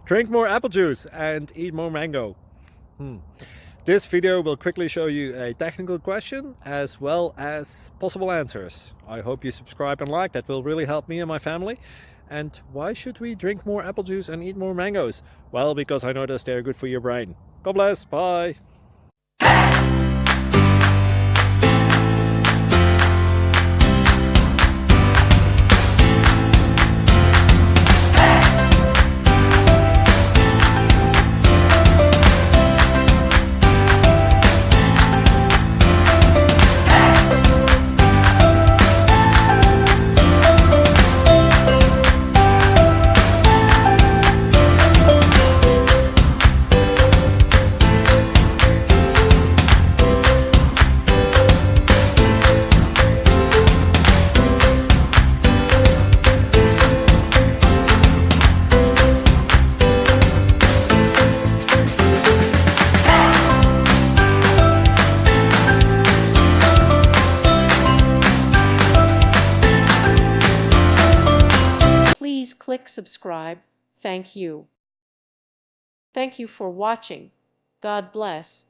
Drink more apple juice and eat more mango. This video will quickly show you a technical question as well as possible answers. I hope you subscribe and like, that will really help me and my family. And why should we drink more apple juice and eat more mangoes? Well, because I noticed they're good for your brain. God bless, bye! Please click subscribe. Thank you. Thank you for watching. God bless.